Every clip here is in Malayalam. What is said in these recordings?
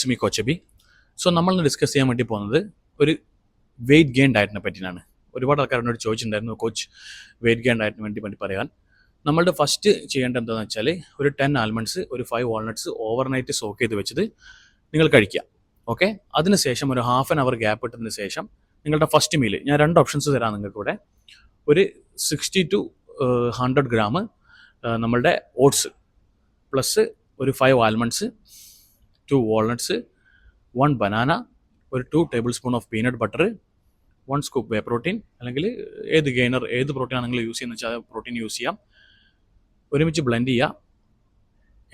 ഇറ്റ്സ് മീ കോച്ചബി. സോ നമ്മളിന്ന് ഡിസ്കസ് ചെയ്യാൻ വേണ്ടി പോകുന്നത് ഒരു വെയിറ്റ് ഗെയിൻ ഡയറ്റിനെ പറ്റിയാണ്. ഒരുപാട് ആൾക്കാർ എന്നോട് ചോദിച്ചിട്ടുണ്ടായിരുന്നു, കോച്ച് വെയിറ്റ് ഗെയിൻ ഡയറ്റിന് വേണ്ടി പറയാൻ. നമ്മളുടെ ഫസ്റ്റ് ചെയ്യേണ്ടത് എന്താണെന്ന് വെച്ചാൽ ഒരു 10 ആൽമണ്ട്സ്, ഒരു 5 വാൾനട്ട്സ് ഓവർനൈറ്റ് സോക്ക് ചെയ്ത് വെച്ചത് നിങ്ങൾ കഴിക്കുക. ഓക്കെ, അതിനുശേഷം ഒരു ഹാഫ് ആൻ അവർ ഗ്യാപ്പ് ഇട്ടതിന് ശേഷം നിങ്ങളുടെ ഫസ്റ്റ് മീൽ, ഞാൻ 2 ഓപ്ഷൻസ് തരാം നിങ്ങൾക്ക് ഇവിടെ. ഒരു 60 to 100 ഗ്രാം നമ്മളുടെ ഓട്സ് പ്ലസ് ഒരു 5 ആൽമണ്ട്സ്, 2 വാൾനട്ട്സ്, 1 ബനാന, ഒരു 2 table spoon of peanut butter, 1 scoop way protein, അല്ലെങ്കിൽ ഏത് പ്രോട്ടീനാണ് നിങ്ങൾ യൂസ് ചെയ്യുന്നത് വെച്ചാൽ പ്രോട്ടീൻ യൂസ് ചെയ്യാം. ഒരുമിച്ച് ബ്ലെൻഡ് ചെയ്യുക,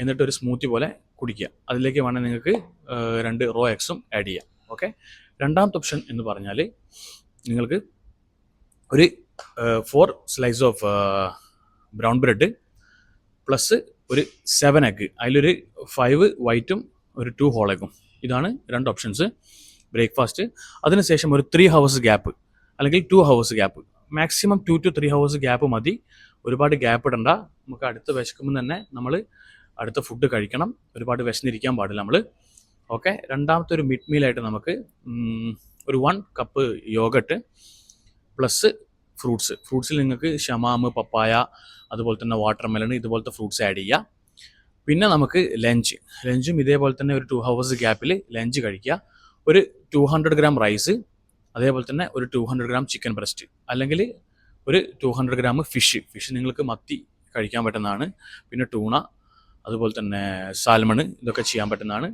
എന്നിട്ട് ഒരു സ്മൂത്തി പോലെ കുടിക്കുക. അതിലേക്ക് വേണമെങ്കിൽ നിങ്ങൾക്ക് 2 റോ എഗ്സും ആഡ് ചെയ്യാം. ഓക്കെ, രണ്ടാമത്തെ ഓപ്ഷൻ എന്ന് പറഞ്ഞാൽ നിങ്ങൾക്ക് ഒരു 4 slice of brown bread plus ഒരു 7 എഗ്ഗ്, അതിലൊരു 5 വൈറ്റും ഒരു 2 ഹോൾ എഗ്ഗും. ഇതാണ് 2 ഓപ്ഷൻസ് ബ്രേക്ക്ഫാസ്റ്റ്. അതിനുശേഷം ഒരു 3 hours ഗ്യാപ്പ്, അല്ലെങ്കിൽ 2 hours gap, maximum 2 to 3 hours gap മതി. ഒരുപാട് ഗ്യാപ്പ് ഇടണ്ട. നമുക്ക് അടുത്ത വിശക്കുമ്പോൾ തന്നെ നമ്മൾ അടുത്ത ഫുഡ് കഴിക്കണം. ഒരുപാട് വിശന്നിരിക്കാൻ പാടില്ല നമ്മൾ. ഓക്കെ, രണ്ടാമത്തെ ഒരു മിഡ് മീലായിട്ട് നമുക്ക് ഒരു 1 കപ്പ് യോഗട്ട് പ്ലസ് ഫ്രൂട്ട്സിൽ നിങ്ങൾക്ക് ഷമാമ്, പപ്പായ, അതുപോലെ തന്നെ വാട്ടർ മെലൺ, ഇതുപോലത്തെ ഫ്രൂട്ട്സ് ആഡ് ചെയ്യുക. പിന്നെ നമുക്ക് ലഞ്ചും ഇതേപോലെ തന്നെ ഒരു 2 hours ഗ്യാപ്പിൽ ലഞ്ച് കഴിക്കുക. ഒരു 200 ഗ്രാം റൈസ്, അതേപോലെ തന്നെ ഒരു 200 ഗ്രാം ചിക്കൻ ബ്രസ്റ്റ്, അല്ലെങ്കിൽ ഒരു 200 ഗ്രാം ഫിഷ് നിങ്ങൾക്ക് മത്തി കഴിക്കാൻ പറ്റുന്നതാണ്. പിന്നെ ടൂണ, അതുപോലെ തന്നെ സാൽമൺ, ഇതൊക്കെ ചെയ്യാൻ പറ്റുന്നതാണ്.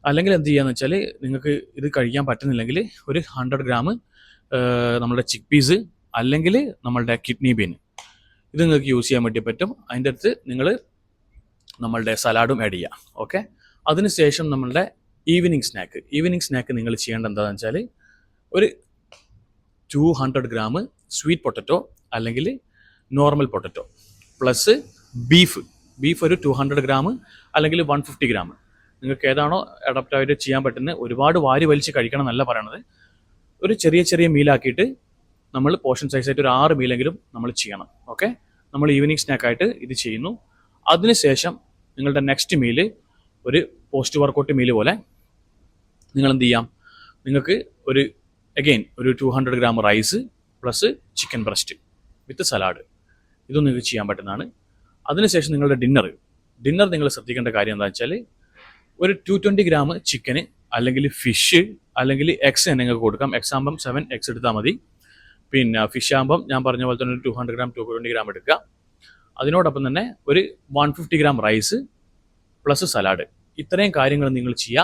അല്ലെങ്കിൽ എന്ത് ചെയ്യാന്ന് വെച്ചാൽ നിങ്ങൾക്ക് ഇത് കഴിക്കാൻ പറ്റുന്നില്ലെങ്കിൽ ഒരു 100 ഗ്രാം നമ്മളുടെ ചിക്ക് പീസ്, അല്ലെങ്കിൽ നമ്മളുടെ കിഡ്നി ബീൻ, ഇത് നിങ്ങൾക്ക് യൂസ് ചെയ്യാൻ വേണ്ടി പറ്റും. അതിൻ്റെ അടുത്ത് നിങ്ങൾ നമ്മളുടെ സലാഡും ആഡ് ചെയ്യുക. ഓക്കെ, അതിനുശേഷം നമ്മളുടെ ഈവനിങ് സ്നാക്ക് നിങ്ങൾ ചെയ്യേണ്ടത് എന്താണെന്ന് വെച്ചാൽ ഒരു 200 ഗ്രാം സ്വീറ്റ് പൊട്ടറ്റോ, അല്ലെങ്കിൽ നോർമൽ പൊട്ടറ്റോ, പ്ലസ് ബീഫ് ഒരു 200 ഗ്രാം, അല്ലെങ്കിൽ 150 ഗ്രാം, നിങ്ങൾക്ക് ഏതാണോ അഡാപ്റ്റായിട്ട് ചെയ്യാൻ പറ്റുന്നത്. ഒരുപാട് വാരി വലിച്ച് കഴിക്കണം എന്നല്ല പറയണത്. ഒരു ചെറിയ മീലാക്കിയിട്ട് നമ്മൾ പോർഷൻ സൈസായിട്ട് ഒരു 6 മീലെങ്കിലും നമ്മൾ ചെയ്യണം. ഓക്കെ, നമ്മൾ ഈവനിങ് സ്നാക്കായിട്ട് ഇത് ചെയ്യുന്നു. അതിനുശേഷം നിങ്ങളുടെ നെക്സ്റ്റ് മീല് ഒരു പോസ്റ്റ് വർക്കൗട്ട് മീല് പോലെ നിങ്ങൾ എന്ത് ചെയ്യാം, നിങ്ങൾക്ക് ഒരു 200 gram rice plus chicken breast with salad, ഇതൊന്നും നിങ്ങൾക്ക് ചെയ്യാൻ പറ്റുന്നതാണ്. അതിനുശേഷം നിങ്ങളുടെ ഡിന്നർ നിങ്ങൾ ശ്രദ്ധിക്കേണ്ട കാര്യം എന്താണെന്ന് വെച്ചാൽ ഒരു 220 ഗ്രാം ചിക്കന്, അല്ലെങ്കിൽ ഫിഷ്, അല്ലെങ്കിൽ എഗ്സ് നിങ്ങൾക്ക് കൊടുക്കാം. എഗ്സ് ആകുമ്പം 7 eggs എടുത്താൽ മതി. പിന്നെ ഫിഷ് ആകുമ്പം ഞാൻ പറഞ്ഞ പോലെ തന്നെ 220 ഗ്രാം എടുക്കുക. അതിനോടൊപ്പം തന്നെ ഒരു 150 ഗ്രാം റൈസ് പ്ലസ് സലാഡ്. ഇത്രയും കാര്യങ്ങൾ നിങ്ങൾ ചെയ്യുക.